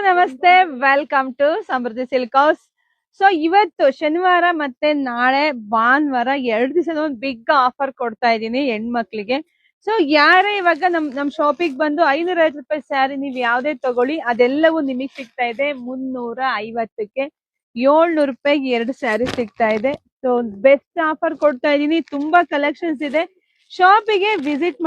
ನಮಸ್ತೆ, welcome to Samruddhi Silk House. So ಇವತ್ತು ಶನಿವಾರ ಮತ್ತೆ ನಾಳೆ ಭಾನುವಾರ 2 ದಿವಸದ ಒಂದು ಬಿಗ್ ಆಫರ್ ಕೊಡ್ತಾ ಇದೀನಿ ಹೆಣ್ಮಕ್ಳಿಗೆ. ಸೊ ಯಾರೇ ಇವಾಗ ನಮ್ ಶಾಪಿಗೆ ಬಂದು 550 ರೂಪಾಯಿ ಸ್ಯಾರಿ ನೀವ್ ಯಾವ್ದೇ ತಗೊಳ್ಳಿ ಅದೆಲ್ಲವೂ ನಿಮಗ್ ಸಿಗ್ತಾ ಇದೆ 350ಕ್ಕೆ. 700 ರೂಪಾಯಿಗೆ 2 ಸ್ಯಾರಿ ಸಿಗ್ತಾ ಇದೆ. ಸೊ ಬೆಸ್ಟ್ ಆಫರ್ ಕೊಡ್ತಾ ಇದೀನಿ. ತುಂಬಾ ಕಲೆಕ್ಷನ್ಸ್ ಇದೆ. ಶಾಪಿಗೆ ವಿಸಿಟ್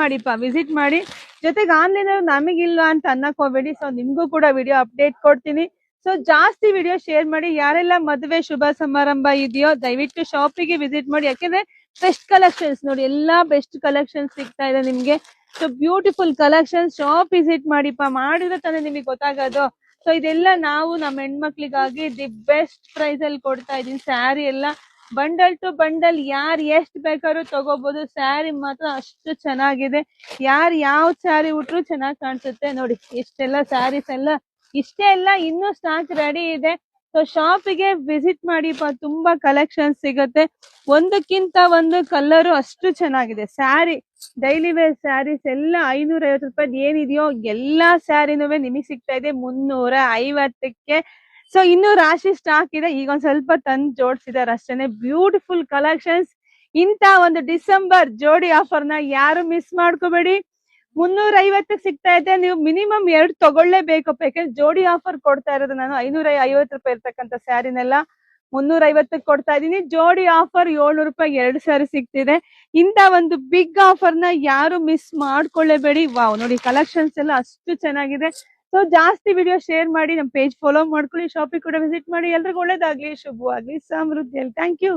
ಮಾಡಿ. ಜೊತೆಗೆ ಆನ್ಲೈನ್ ನಮಗಿಲ್ವಾ ಅಂತ ಅನ್ನಕ್ ಹೋಗ್ಬೇಡಿ. ಸೊ ನಿಮ್ಗೂ ಕೂಡ ವಿಡಿಯೋ ಅಪ್ಡೇಟ್ ಕೊಡ್ತೀನಿ. ಸೊ ಜಾಸ್ತಿ ವಿಡಿಯೋ ಶೇರ್ ಮಾಡಿ. ಯಾರೆಲ್ಲ ಮದುವೆ ಶುಭ ಸಮಾರಂಭ ಇದೆಯೋ ದಯವಿಟ್ಟು ಶಾಪಿಗೆ ವಿಸಿಟ್ ಮಾಡಿ. ಯಾಕೆಂದ್ರೆ ಬೆಸ್ಟ್ ಕಲೆಕ್ಷನ್ಸ್ ನೋಡಿ, ಎಲ್ಲಾ ಬೆಸ್ಟ್ ಕಲೆಕ್ಷನ್ಸ್ ಸಿಗ್ತಾ ಇದೆ ನಿಮ್ಗೆ. So beautiful collections. Shop visit ಮಾಡಿದ್ರೆ ತಾನೇ ನಿಮಗೆ ಗೊತ್ತಾಗೋದು. ಸೊ ಇದೆಲ್ಲ ನಾವು ನಮ್ಮ ಹೆಣ್ಮಕ್ಳಿಗಾಗಿ ದಿ ಬೆಸ್ಟ್ ಪ್ರೈಸ್ ಅಲ್ಲಿ ಕೊಡ್ತಾ ಇದೀನಿ. ಸ್ಯಾರಿ ಎಲ್ಲ ಬಂಡಲ್ ಟು ಬಂಡಲ್ ಯಾರು ಎಷ್ಟು ಬೇಕಾದ್ರೂ ತಗೋಬಹುದು. ಸ್ಯಾರಿ ಮಾತ್ರ ಅಷ್ಟು ಚೆನ್ನಾಗಿದೆ. ಯಾರು ಯಾವ ಸ್ಯಾರಿ ಉಟ್ರು ಚೆನ್ನಾಗಿ ಕಾಣಿಸುತ್ತೆ. ನೋಡಿ ಇಷ್ಟೆಲ್ಲ ಸ್ಯಾರೀಸ್ ಎಲ್ಲ ಇಷ್ಟೇ ಎಲ್ಲ ಇನ್ನೂ ಸ್ಟಾಕ್ ರೆಡಿ ಇದೆ. ಸೊ ಶಾಪಿಗೆ ವಿಸಿಟ್ ಮಾಡಿಪ್ಪ, ತುಂಬಾ ಕಲೆಕ್ಷನ್ ಸಿಗುತ್ತೆ. ಒಂದಕ್ಕಿಂತ ಒಂದು ಕಲರು ಅಷ್ಟು ಚೆನ್ನಾಗಿದೆ. ಸ್ಯಾರಿ ಡೈಲಿ ವೇರ್ ಸ್ಯಾರೀಸ್ ಎಲ್ಲ 550 ರೂಪಾಯಿ ಏನಿದೆಯೋ ಎಲ್ಲಾ ಸ್ಯಾರಿನೂ ನಿಮಗೆ ಸಿಗ್ತಾ ಇದೆ 350ಕ್ಕೆ. ಸೊ ಇನ್ನು ರಾಶಿ ಸ್ಟಾಕ್ ಇದೆ. ಈಗ ಒಂದ್ ಸ್ವಲ್ಪ ತಂದು ಜೋಡಿಸಿದಾರೆ ಅಷ್ಟೇನೆ. Beautiful collections. ಇಂತ ಒಂದು ಡಿಸೆಂಬರ್ ಜೋಡಿ ಆಫರ್ ನ ಯಾರು ಮಿಸ್ ಮಾಡ್ಕೋಬೇಡಿ. 350ಕ್ಕೆ ಸಿಗ್ತಾ ಇದೆ. ನೀವು ಮಿನಿಮಮ್ 2 ತಗೊಳ್ಳೇಬೇಕು. ಯಾಕಂದ್ರೆ ಜೋಡಿ ಆಫರ್ ಕೊಡ್ತಾ ಇರೋದು ನಾನು 550 ರೂಪಾಯಿ ಇರ್ತಕ್ಕಂಥ ಸ್ಯಾರಿನೆಲ್ಲ 350ಕ್ಕೆ ಕೊಡ್ತಾ ಇದೀನಿ. ಜೋಡಿ ಆಫರ್ 700 ರೂಪಾಯಿ 2 ಸ್ಯಾರಿ ಸಿಗ್ತಿದೆ. ಇಂತ ಒಂದು ಬಿಗ್ ಆಫರ್ ನ ಯಾರು ಮಿಸ್ ಮಾಡ್ಕೊಳ್ಳೇಬೇಡಿ. ವಾವ್ ನೋಡಿ ಕಲೆಕ್ಷನ್ಸ್ ಎಲ್ಲ ಅಷ್ಟು ಚೆನ್ನಾಗಿದೆ. ಸೊ ಜಾಸ್ತಿ ವಿಡಿಯೋ ಶೇರ್ ಮಾಡಿ, ನಮ್ಮ ಪೇಜ್ ಫಾಲೋ ಮಾಡ್ಕೊಳ್ಳಿ, ಶಾಪಿಂಗ್ ಕೂಡ ವಿಸಿಟ್ ಮಾಡಿ. ಎಲ್ರಿಗೂ ಒಳ್ಳೇದಾಗ್ಲಿ, ಶುಭವಾಗ್ಲಿ, ಸಮೃದ್ಧಿಯಲ್ಲಿ. Thank you.